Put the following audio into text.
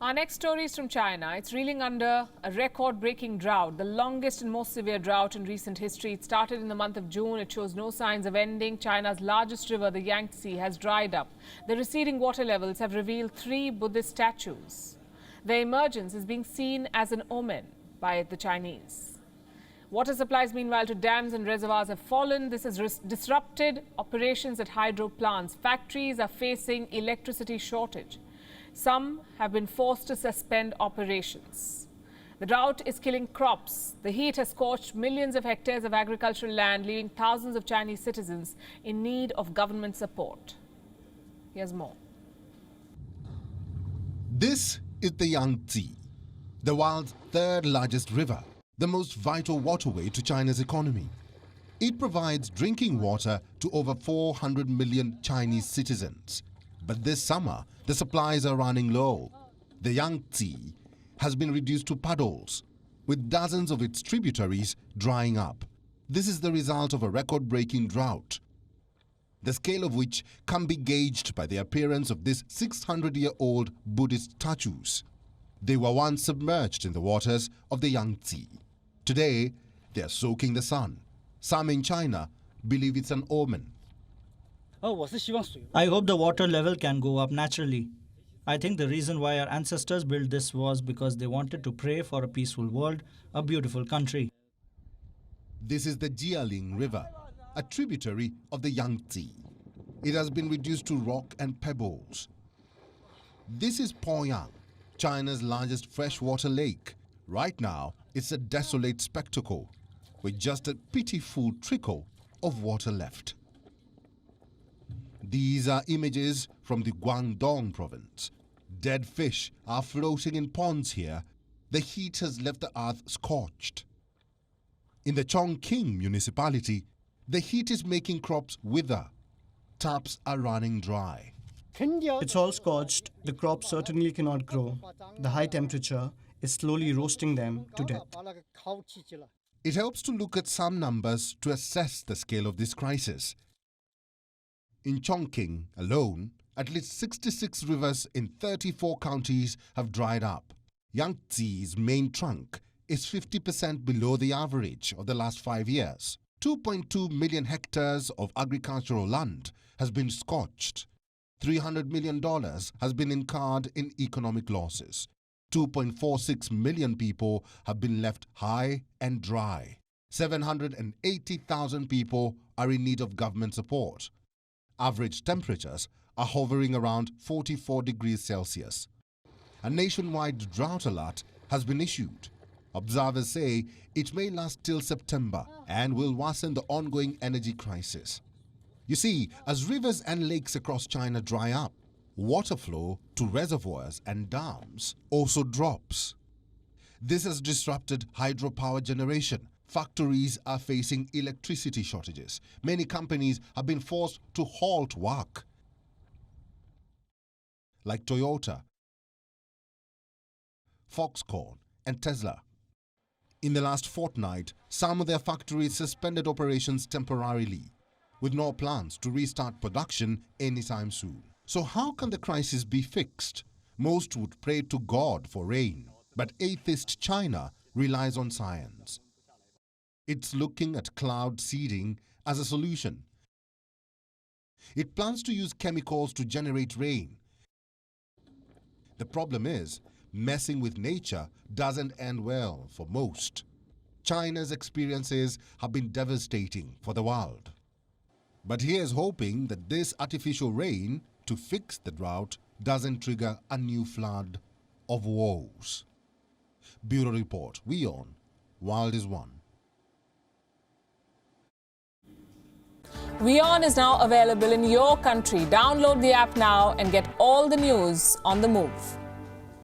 Our next story is from China. It's reeling under a record-breaking drought, the longest and most severe drought in recent history. It started in the month of June. It shows no signs of ending. China's largest river, the Yangtze, has dried up. The receding water levels have revealed 3 Buddhist statues. Their emergence is being seen as an omen by the Chinese. Water supplies, meanwhile, to dams and reservoirs have fallen. This has disrupted operations at hydro plants. Factories are facing electricity shortage. Some have been forced to suspend operations. The drought is killing crops. The heat has scorched millions of hectares of agricultural land, leaving thousands of Chinese citizens in need of government support. Here's more. This is the Yangtze, the world's 3rd largest river, the most vital waterway to China's economy. It provides drinking water to over 400 million Chinese citizens. But this summer, the supplies are running low. The Yangtze has been reduced to puddles, with dozens of its tributaries drying up. This is the result of a record-breaking drought, the scale of which can be gauged by the appearance of these 600-year-old Buddhist statues. They were once submerged in the waters of the Yangtze. Today, they are soaking the sun. Some in China believe it's an omen. I hope the water level can go up naturally. I think the reason why our ancestors built this was because they wanted to pray for a peaceful world, a beautiful country. This is the Jialing River, a tributary of the Yangtze. It has been reduced to rock and pebbles. This is Poyang, China's largest freshwater lake. Right now, it's a desolate spectacle, with just a pitiful trickle of water left. These are images from the Guangdong province. Dead fish are floating in ponds here. The heat has left the earth scorched. In the Chongqing municipality, the heat is making crops wither. Taps are running dry. It's all scorched. The crops certainly cannot grow. The high temperature is slowly roasting them to death. It helps to look at some numbers to assess the scale of this crisis. In Chongqing alone, at least 66 rivers in 34 counties have dried up. Yangtze's main trunk is 50% below the average of the last 5 years. 2.2 million hectares of agricultural land has been scorched. $300 million has been incurred in economic losses. 2.46 million people have been left high and dry. 780,000 people are in need of government support. Average temperatures are hovering around 44 degrees Celsius. A nationwide drought alert has been issued. Observers say it may last till September and will worsen the ongoing energy crisis. You see, as rivers and lakes across China dry up, water flow to reservoirs and dams also drops. This has disrupted hydropower generation. Factories are facing electricity shortages. Many companies have been forced to halt work, like Toyota, Foxconn, and Tesla. In the last fortnight, some of their factories suspended operations temporarily, with no plans to restart production anytime soon. So how can the crisis be fixed? Most would pray to God for rain, but atheist China relies on science. It's looking at cloud seeding as a solution. It plans to use chemicals to generate rain. The problem is, messing with nature doesn't end well for most. China's experiences have been devastating for the world. But here's hoping that this artificial rain to fix the drought doesn't trigger a new flood of woes. Bureau Report, WION, World is One. WION is now available in your country. Download the app now and get all the news on the move.